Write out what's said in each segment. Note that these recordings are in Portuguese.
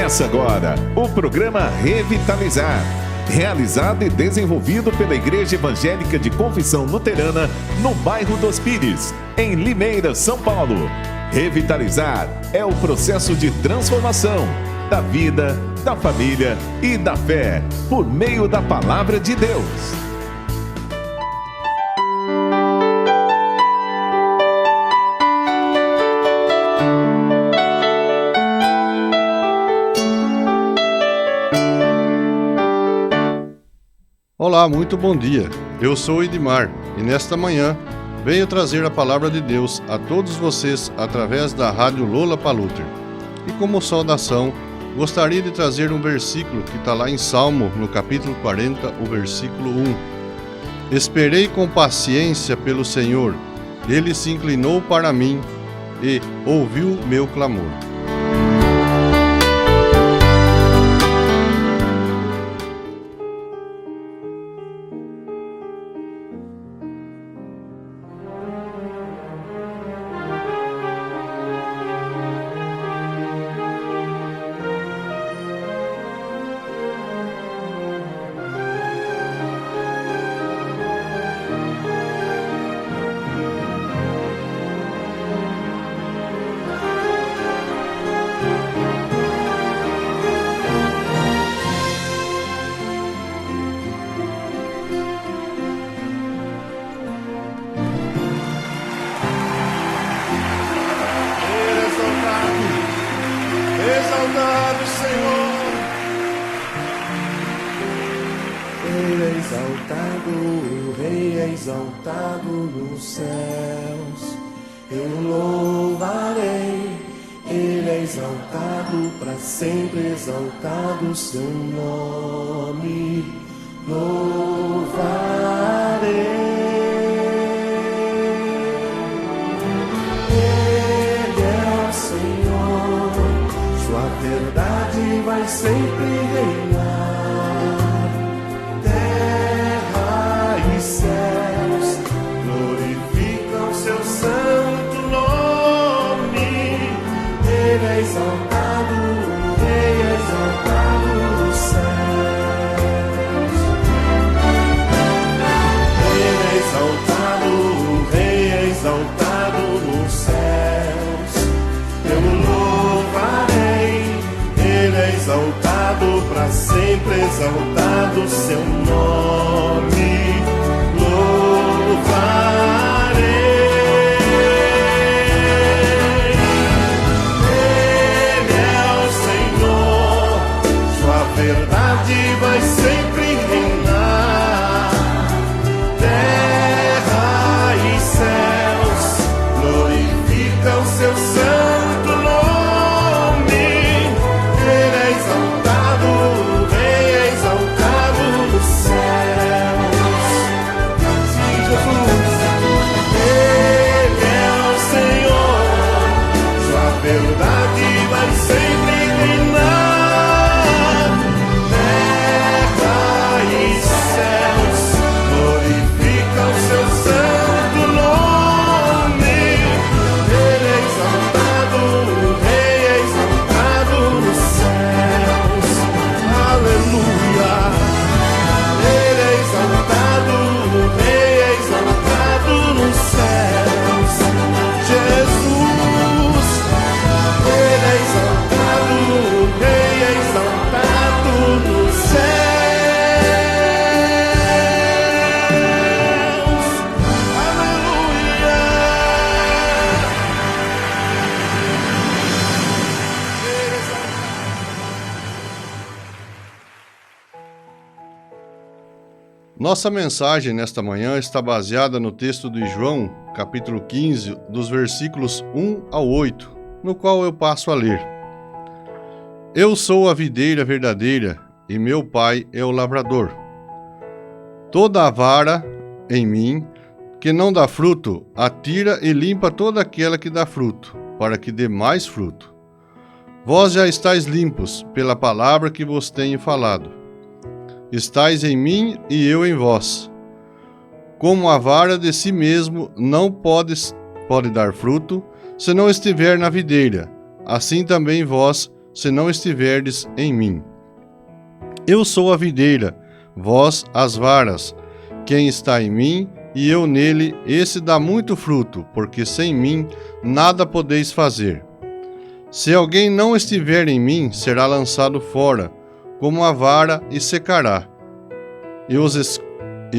Começa agora o programa Revitalizar, realizado e desenvolvido pela Igreja Evangélica de Confissão Luterana no bairro dos Pires, em Limeira, São Paulo. Revitalizar é o processo de transformação da vida, da família e da fé, por meio da Palavra de Deus. Olá, muito bom dia. Eu sou o Edmar e nesta manhã venho trazer a Palavra de Deus a todos vocês através da Rádio Lola Paluter. E como saudação, gostaria de trazer um versículo que está lá em Salmo, no capítulo 40, o versículo 1. Esperei com paciência pelo Senhor, Ele se inclinou para mim e ouviu meu clamor. Exaltado, Senhor. Ele é exaltado, o Rei é exaltado nos céus. Eu louvarei. Ele é exaltado, para sempre exaltado seu nome. Louvarei. Verdade vai sempre reinar. Terra e céus glorificam seu santo nome. Ele é exaltado, o Rei é exaltado nos céus. Ele é exaltado, o Rei é exaltado nos céus. Eu louvarei. Ele é exaltado, para sempre exaltado seu nome. Louvarei. Ele é o Senhor, sua verdade vai sempre reinar. Terra e céus glorificam seu santo nome. Nossa mensagem nesta manhã está baseada no texto de João, capítulo 15, dos versículos 1 ao 8, no qual eu passo a ler. Eu sou a videira verdadeira e meu pai é o lavrador. Toda a vara em mim que não dá fruto, atira e limpa toda aquela que dá fruto, para que dê mais fruto. Vós já estáis limpos pela palavra que vos tenho falado. Estais em mim e eu em vós. Como a vara de si mesmo não pode dar fruto, se não estiver na videira, assim também vós, se não estiverdes em mim. Eu sou a videira, vós as varas. Quem está em mim e eu nele, esse dá muito fruto, porque sem mim nada podeis fazer. Se alguém não estiver em mim, será lançado fora, como a vara, e secará. E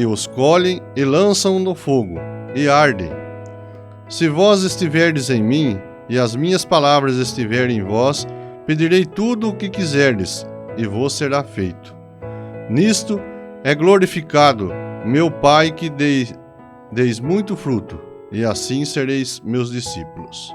os colhem e lançam no fogo, e ardem. Se vós estiverdes em mim, e as minhas palavras estiverem em vós, pedirei tudo o que quiserdes, e vos será feito. Nisto é glorificado meu Pai, que deis muito fruto, e assim sereis meus discípulos.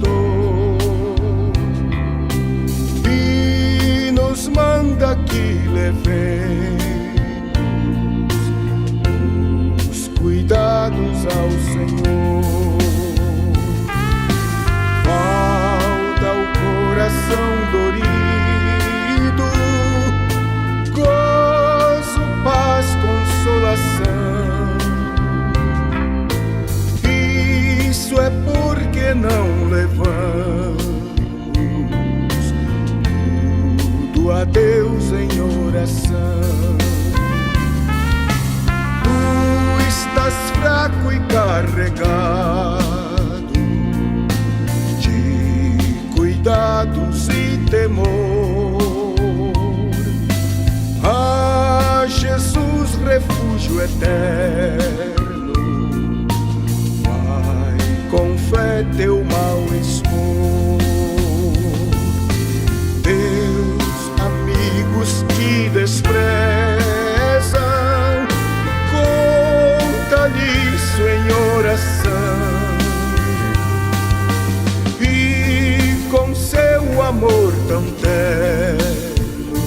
Dor e nos manda que levemos os cuidados ao Senhor. Falta o coração dorido, gozo, paz, consolação. Isso é porque não levamos tudo a Deus em oração. Tu estás fraco e carregado de cuidados e temor. Ah, Jesus, refúgio eterno, com fé teu mal expor. Teus amigos que desprezam, conta-lhe isso em oração, e com seu amor tão terno,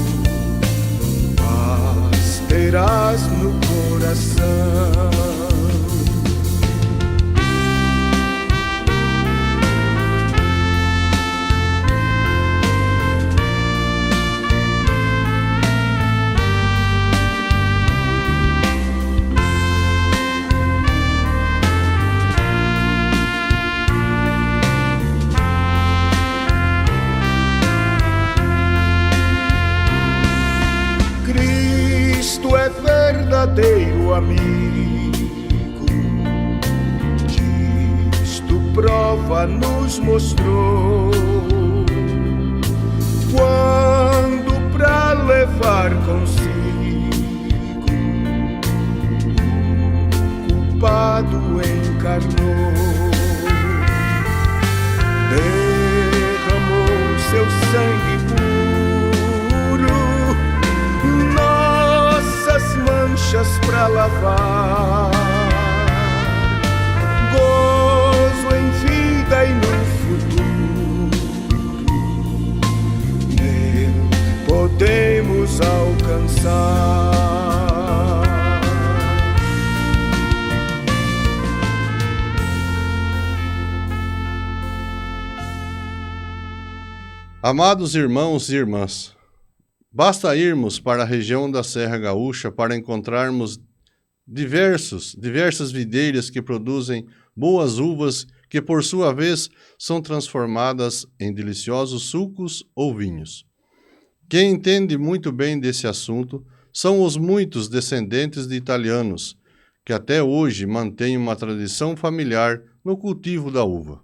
paz terás no coração. Verdadeiro amigo, disto prova nos mostrou, quando pra levar consigo o culpado encarnou, derramou seu sangue manchas pra lavar, gozo em vida e no futuro, nele podemos alcançar. Amados irmãos e irmãs, basta irmos para a região da Serra Gaúcha para encontrarmos diversas videiras que produzem boas uvas que, por sua vez, são transformadas em deliciosos sucos ou vinhos. Quem entende muito bem desse assunto são os muitos descendentes de italianos, que até hoje mantêm uma tradição familiar no cultivo da uva.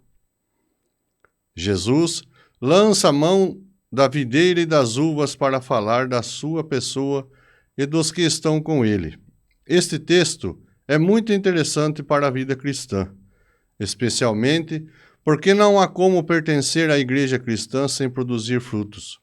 Jesus lança a mão da videira e das uvas para falar da sua pessoa e dos que estão com ele. Este texto é muito interessante para a vida cristã, especialmente porque não há como pertencer à igreja cristã sem produzir frutos.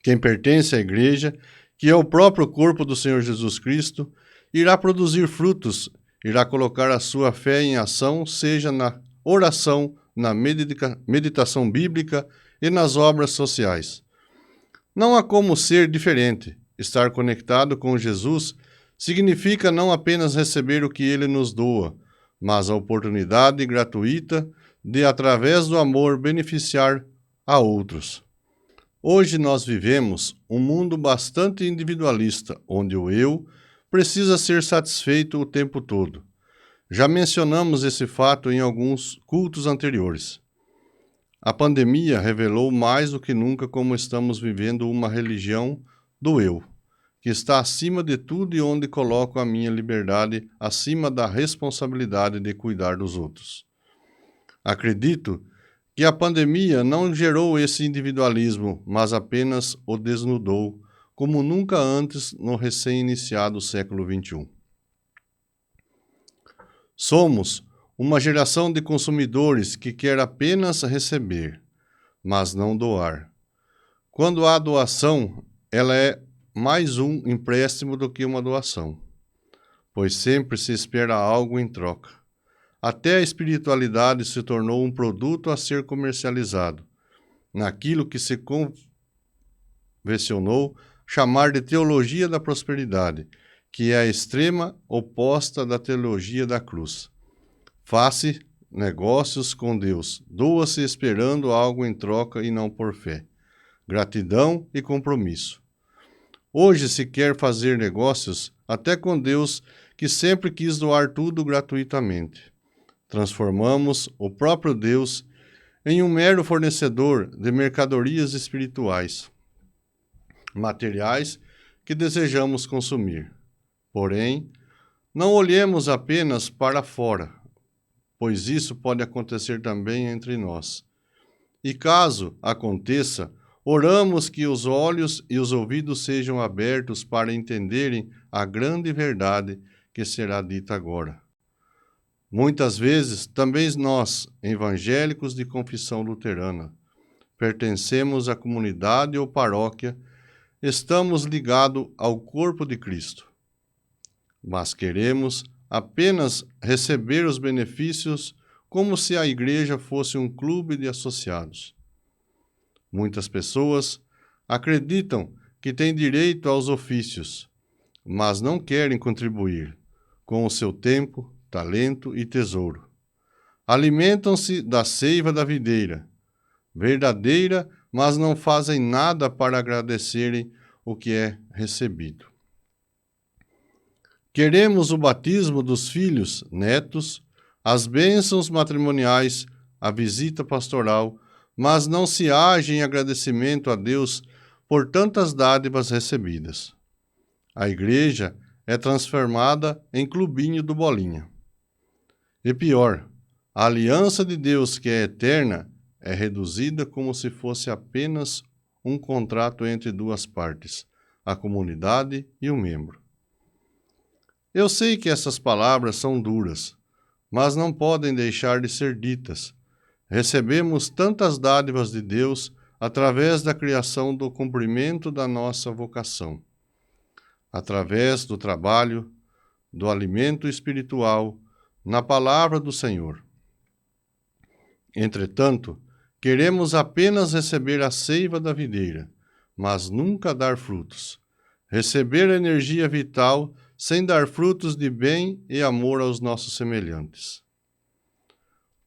Quem pertence à igreja, que é o próprio corpo do Senhor Jesus Cristo, irá produzir frutos irá colocar a sua fé em ação, seja na oração, na meditação bíblica e nas obras sociais. Não há como ser diferente. Estar conectado com Jesus significa não apenas receber o que Ele nos doa, mas a oportunidade gratuita de, através do amor, beneficiar a outros. Hoje nós vivemos um mundo bastante individualista, onde o eu precisa ser satisfeito o tempo todo. Já mencionamos esse fato em alguns cultos anteriores. A pandemia revelou mais do que nunca como estamos vivendo uma religião do eu, que está acima de tudo e onde coloco a minha liberdade acima da responsabilidade de cuidar dos outros. Acredito que a pandemia não gerou esse individualismo, mas apenas o desnudou, como nunca antes no recém-iniciado século XXI. Somos uma geração de consumidores que quer apenas receber, mas não doar. Quando há doação, ela é mais um empréstimo do que uma doação, pois sempre se espera algo em troca. Até a espiritualidade se tornou um produto a ser comercializado, naquilo que se convencionou chamar de teologia da prosperidade, que é a extrema oposta da teologia da cruz. Faça negócios com Deus, doa-se esperando algo em troca e não por fé, gratidão e compromisso. Hoje se quer fazer negócios até com Deus, que sempre quis doar tudo gratuitamente. Transformamos o próprio Deus em um mero fornecedor de mercadorias espirituais, materiais que desejamos consumir. Porém, não olhemos apenas para fora, pois isso pode acontecer também entre nós. E caso aconteça, oramos que os olhos e os ouvidos sejam abertos para entenderem a grande verdade que será dita agora. Muitas vezes, também nós, evangélicos de confissão luterana, pertencemos à comunidade ou paróquia, estamos ligados ao corpo de Cristo, mas queremos apenas receber os benefícios como se a igreja fosse um clube de associados. Muitas pessoas acreditam que têm direito aos ofícios, mas não querem contribuir com o seu tempo, talento e tesouro. Alimentam-se da seiva da videira, verdadeira, mas não fazem nada para agradecerem o que é recebido. Queremos o batismo dos filhos, netos, as bênçãos matrimoniais, a visita pastoral, mas não se age em agradecimento a Deus por tantas dádivas recebidas. A igreja é transformada em clubinho do Bolinha. E pior, a aliança de Deus, que é eterna, é reduzida como se fosse apenas um contrato entre duas partes, a comunidade e o membro. Eu sei que essas palavras são duras, mas não podem deixar de ser ditas. Recebemos tantas dádivas de Deus através da criação do cumprimento da nossa vocação, através do trabalho, do alimento espiritual, na palavra do Senhor. Entretanto, queremos apenas receber a seiva da videira, mas nunca dar frutos. Receber energia vital sem dar frutos de bem e amor aos nossos semelhantes.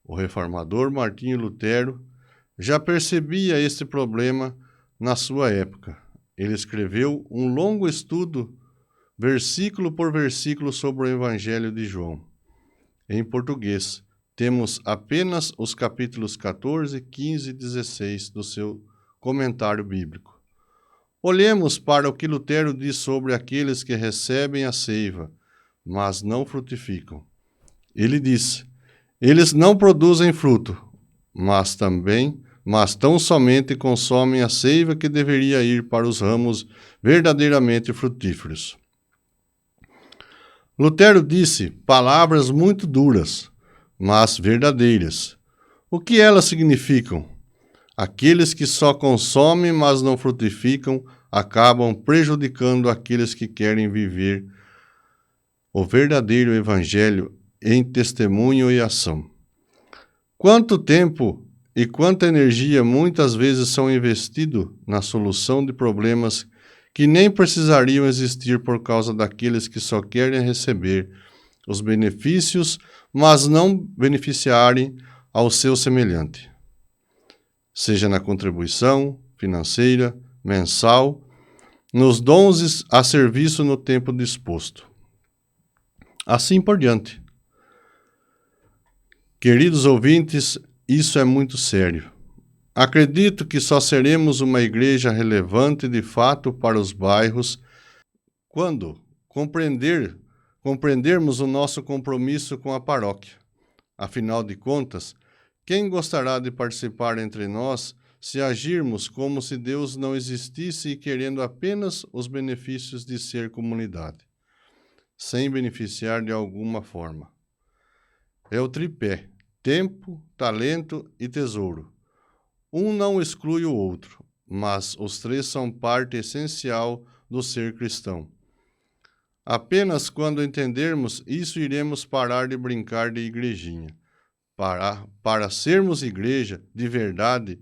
O reformador Martinho Lutero já percebia este problema na sua época. Ele escreveu um longo estudo, versículo por versículo, sobre o Evangelho de João. Em português, temos apenas os capítulos 14, 15 e 16 do seu comentário bíblico. Olhemos para o que Lutero diz sobre aqueles que recebem a seiva, mas não frutificam. Ele diz: eles não produzem fruto, mas tão somente consomem a seiva que deveria ir para os ramos verdadeiramente frutíferos. Lutero disse palavras muito duras, mas verdadeiras. O que elas significam? Aqueles que só consomem, mas não frutificam, acabam prejudicando aqueles que querem viver o verdadeiro Evangelho em testemunho e ação. Quanto tempo e quanta energia muitas vezes são investidos na solução de problemas que nem precisariam existir por causa daqueles que só querem receber os benefícios, mas não beneficiarem ao seu semelhante, seja na contribuição financeira, mensal, nos dons a serviço no tempo disposto. Assim por diante. Queridos ouvintes, isso é muito sério. Acredito que só seremos uma igreja relevante de fato para os bairros quando compreendermos o nosso compromisso com a paróquia. Afinal de contas, quem gostará de participar entre nós se agirmos como se Deus não existisse e querendo apenas os benefícios de ser comunidade, sem beneficiar de alguma forma? É o tripé: tempo, talento e tesouro. Um não exclui o outro, mas os três são parte essencial do ser cristão. Apenas quando entendermos isso iremos parar de brincar de igrejinha. Para sermos igreja de verdade,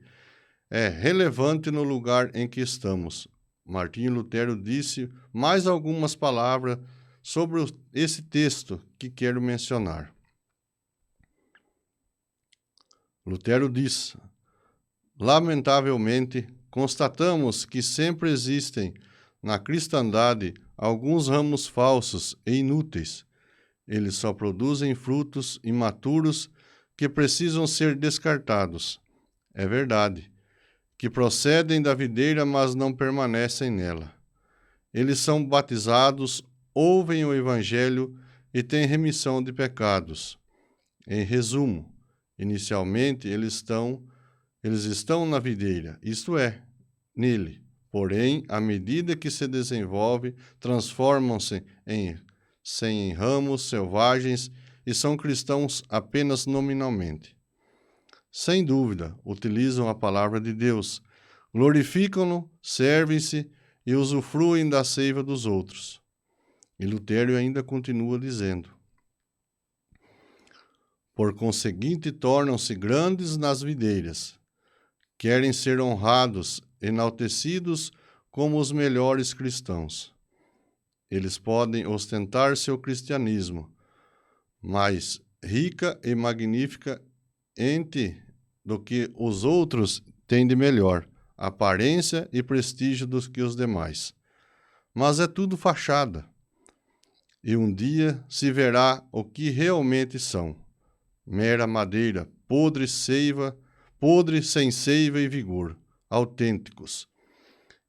é relevante no lugar em que estamos. Martinho Lutero disse mais algumas palavras sobre esse texto que quero mencionar. Lutero diz: lamentavelmente, constatamos que sempre existem na cristandade alguns ramos falsos e inúteis. Eles só produzem frutos imaturos que precisam ser descartados. É verdade, que procedem da videira, mas não permanecem nela. Eles são batizados, ouvem o Evangelho e têm remissão de pecados. Em resumo, inicialmente eles estão na videira, isto é, nele. Porém, à medida que se desenvolve, transformam-se em ramos selvagens e são cristãos apenas nominalmente. Sem dúvida, utilizam a palavra de Deus, glorificam-no, servem-se e usufruem da seiva dos outros. E Lutero ainda continua dizendo: por conseguinte, tornam-se grandes nas videiras. Querem ser honrados, enaltecidos como os melhores cristãos. Eles podem ostentar seu cristianismo, mais rica e magnífica do que os outros têm de melhor, aparência e prestígio dos que os demais. Mas é tudo fachada. E um dia se verá o que realmente são: mera madeira, podre sem seiva e vigor, autênticos.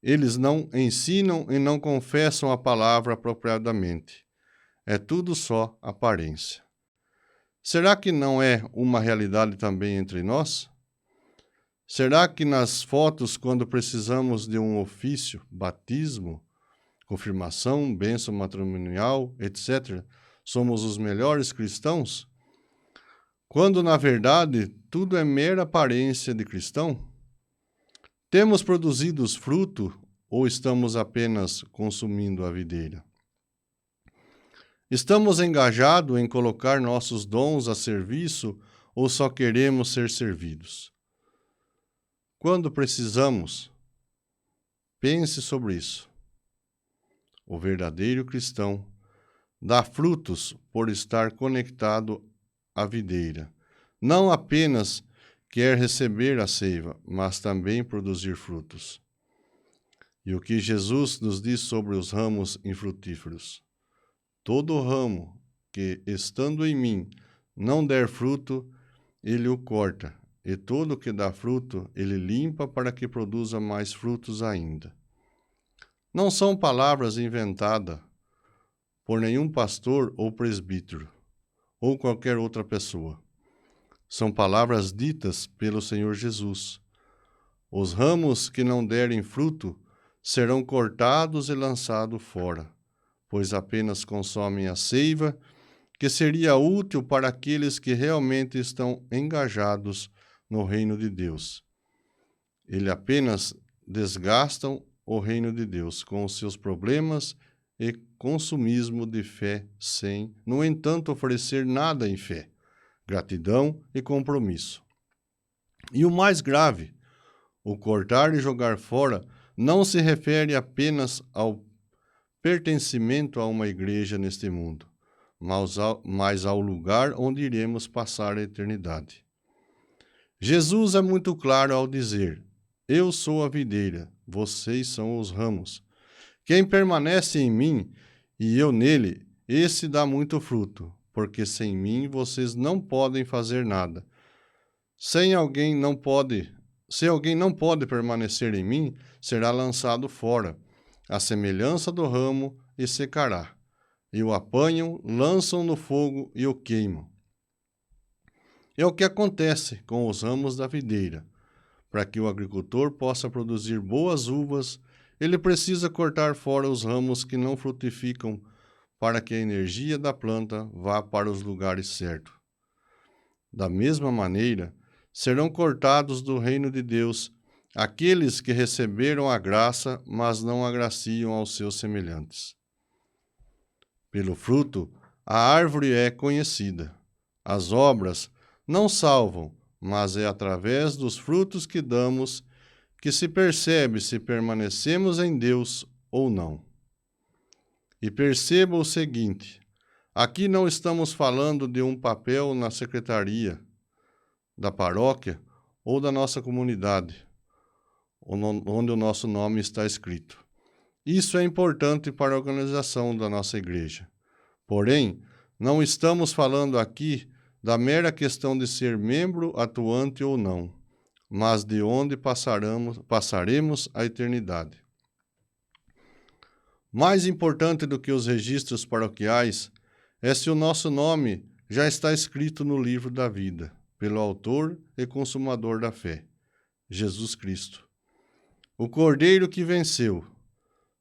Eles não ensinam e não confessam a palavra apropriadamente. É tudo só aparência. Será que não é uma realidade também entre nós? Será que nas fotos, quando precisamos de um ofício, batismo, confirmação, bênção matrimonial, etc., somos os melhores cristãos? Quando, na verdade, tudo é mera aparência de cristão? Temos produzido fruto ou estamos apenas consumindo a videira? Estamos engajados em colocar nossos dons a serviço ou só queremos ser servidos? Quando precisamos, pense sobre isso. O verdadeiro cristão dá frutos por estar conectado à videira. Não apenas quer receber a seiva, mas também produzir frutos. E o que Jesus nos diz sobre os ramos infrutíferos? Todo ramo que, estando em mim, não der fruto, ele o corta, e todo que dá fruto, ele limpa para que produza mais frutos ainda. Não são palavras inventadas por nenhum pastor ou presbítero, ou qualquer outra pessoa. São palavras ditas pelo Senhor Jesus. Os ramos que não derem fruto serão cortados e lançados fora, pois apenas consomem a seiva, que seria útil para aqueles que realmente estão engajados no reino de Deus. Eles apenas desgastam o reino de Deus com os seus problemas e consumismo de fé sem, no entanto, oferecer nada em fé, gratidão e compromisso. E o mais grave, o cortar e jogar fora não se refere apenas ao pertencimento a uma igreja neste mundo, mas ao lugar onde iremos passar a eternidade. Jesus é muito claro ao dizer: eu sou a videira, vocês são os ramos. Quem permanece em mim e eu nele, esse dá muito fruto, porque sem mim vocês não podem fazer nada. Se alguém não pode permanecer em mim, será lançado fora, à semelhança do ramo, e secará. E o apanham, lançam no fogo e o queimam. É o que acontece com os ramos da videira. Para que o agricultor possa produzir boas uvas, ele precisa cortar fora os ramos que não frutificam, para que a energia da planta vá para os lugares certos. Da mesma maneira, serão cortados do reino de Deus aqueles que receberam a graça, mas não agraciam aos seus semelhantes. Pelo fruto, a árvore é conhecida. As obras não salvam, mas é através dos frutos que damos que se percebe se permanecemos em Deus ou não. E perceba o seguinte: aqui não estamos falando de um papel na secretaria da paróquia ou da nossa comunidade, onde o nosso nome está escrito. Isso é importante para a organização da nossa igreja. Porém, não estamos falando aqui da mera questão de ser membro atuante ou não, mas de onde passaremos a eternidade. Mais importante do que os registros paroquiais é se o nosso nome já está escrito no livro da vida, pelo autor e consumador da fé, Jesus Cristo, o Cordeiro que venceu.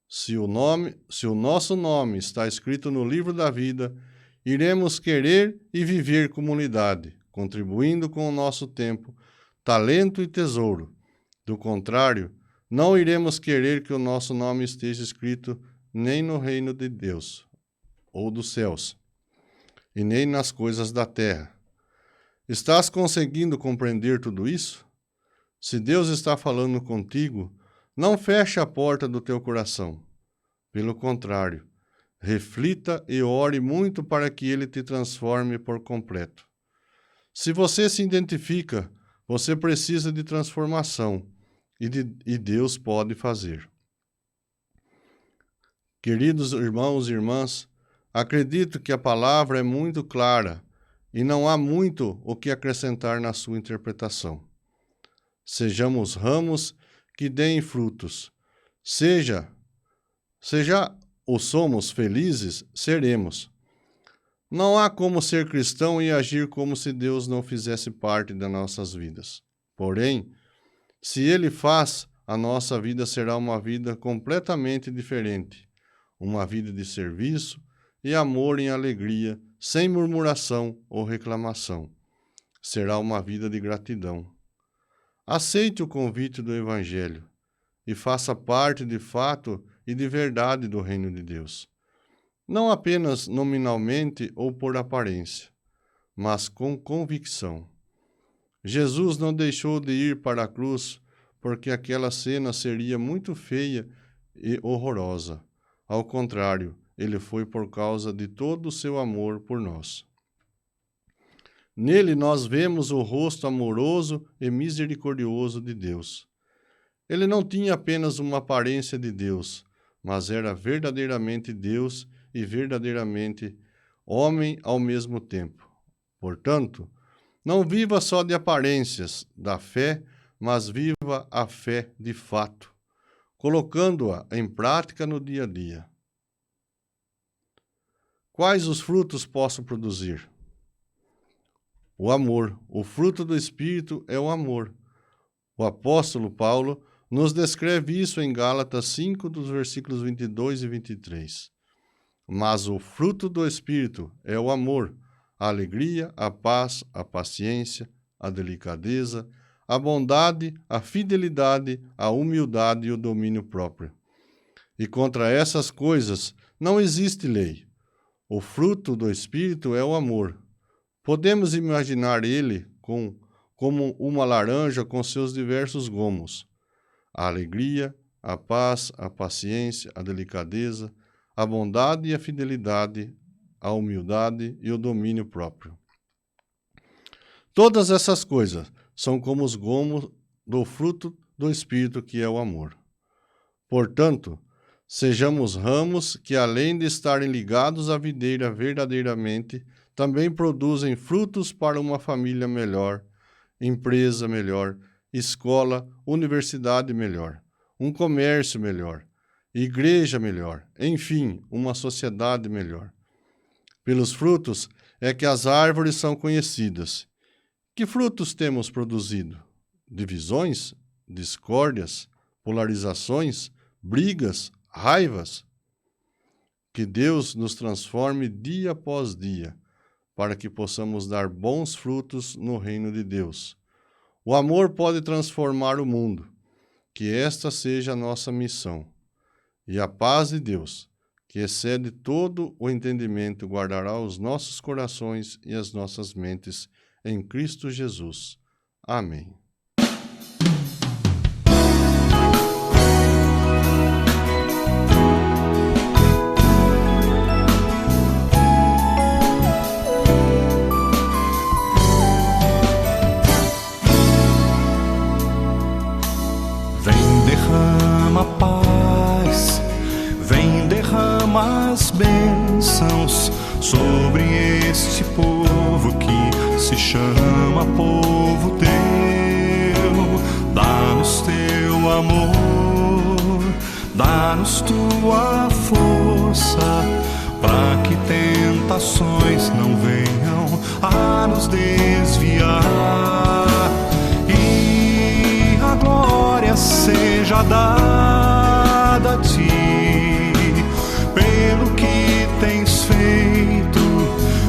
Se o nosso nome está escrito no livro da vida, iremos querer e viver comunidade, contribuindo com o nosso tempo, talento e tesouro. Do contrário, não iremos querer que o nosso nome esteja escrito nem no reino de Deus, ou dos céus, e nem nas coisas da terra. Estás conseguindo compreender tudo isso? Se Deus está falando contigo, não feche a porta do teu coração. Pelo contrário, reflita e ore muito para que Ele te transforme por completo. Se você se identifica, você precisa de transformação e Deus pode fazer. Queridos irmãos e irmãs, acredito que a palavra é muito clara e não há muito o que acrescentar na sua interpretação. Sejamos ramos que deem frutos. Seja ou somos felizes, seremos. Não há como ser cristão e agir como se Deus não fizesse parte das nossas vidas. Porém, se Ele faz, a nossa vida será uma vida completamente diferente. Uma vida de serviço e amor em alegria, sem murmuração ou reclamação. Será uma vida de gratidão. Aceite o convite do Evangelho e faça parte de fato e de verdade do reino de Deus. Não apenas nominalmente ou por aparência, mas com convicção. Jesus não deixou de ir para a cruz porque aquela cena seria muito feia e horrorosa. Ao contrário, ele foi por causa de todo o seu amor por nós. Nele nós vemos o rosto amoroso e misericordioso de Deus. Ele não tinha apenas uma aparência de Deus, mas era verdadeiramente Deus e verdadeiramente homem ao mesmo tempo. Portanto, não viva só de aparências da fé, mas viva a fé de fato, colocando-a em prática no dia a dia. Quais os frutos posso produzir? O amor. O fruto do Espírito é o amor. O apóstolo Paulo nos descreve isso em Gálatas 5, dos versículos 22 e 23. Mas o fruto do Espírito é o amor, a alegria, a paz, a paciência, a delicadeza, a bondade, a fidelidade, a humildade e o domínio próprio. E contra essas coisas não existe lei. O fruto do Espírito é o amor. Podemos imaginar ele como uma laranja com seus diversos gomos: a alegria, a paz, a paciência, a delicadeza, a bondade e a fidelidade, a humildade e o domínio próprio. Todas essas coisas são como os gomos do fruto do Espírito, que é o amor. Portanto, sejamos ramos que, além de estarem ligados à videira verdadeiramente, também produzem frutos para uma família melhor, empresa melhor, escola, universidade melhor, um comércio melhor, igreja melhor, enfim, uma sociedade melhor. Pelos frutos é que as árvores são conhecidas. Que frutos temos produzido? Divisões? Discórdias? Polarizações? Brigas? Raivas? Que Deus nos transforme dia após dia, para que possamos dar bons frutos no reino de Deus. O amor pode transformar o mundo. Que esta seja a nossa missão. E a paz de Deus, que excede todo o entendimento, guardará os nossos corações e as nossas mentes em Cristo Jesus. Amém. Vem, derrama paz, vem, derrama as bênçãos sobre este povo que se chama povo teu. Dá-nos teu amor, dá-nos tua força, para que tentações não venham a nos desviar. E a glória seja dada a ti, pelo que tens feito,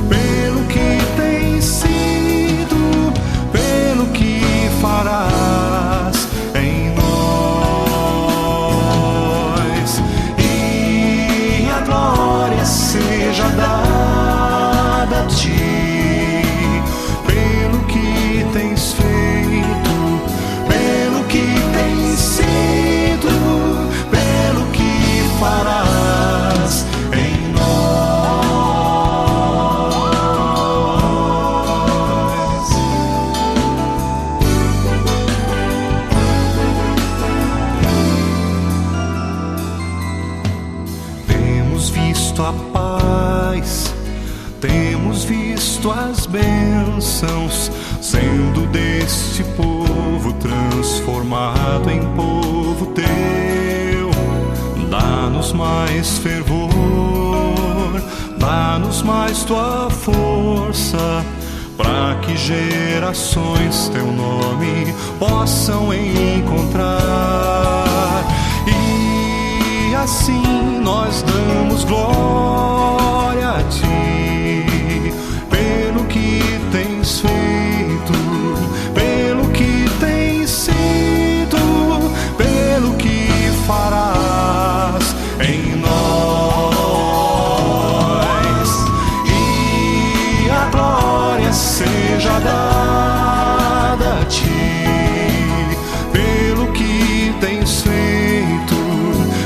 pelo que tens sido, pelo que farás em nós. E a glória seja dada a ti, pelo que tens feito, pelo que tens sido, pelo que farás em nós. Temos visto a paz, temos visto as bênçãos, sendo deste povo transformado em povo teu. Dá-nos mais fervor, dá-nos mais tua força, para que gerações teu nome possam encontrar. E assim nós damos glória a ti, pelo que tens feito, pelo que tens sido, pelo que farás em nós. E a glória seja dada a ti, pelo que tens feito,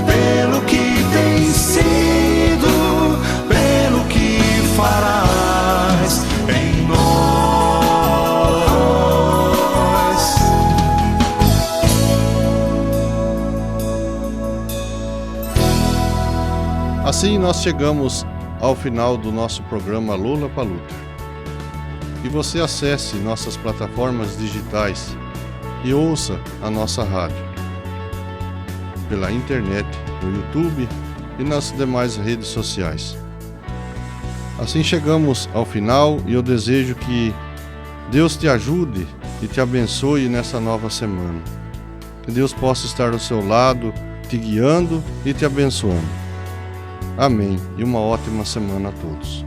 pelo que tens sido, pelo que farás em nós. Assim nós chegamos ao final do nosso programa Lula Paluta. Que você acesse nossas plataformas digitais e ouça a nossa rádio pela internet, no YouTube e nas demais redes sociais. Assim chegamos ao final e eu desejo que Deus te ajude e te abençoe nessa nova semana. Que Deus possa estar ao seu lado, te guiando e te abençoando. Amém e uma ótima semana a todos.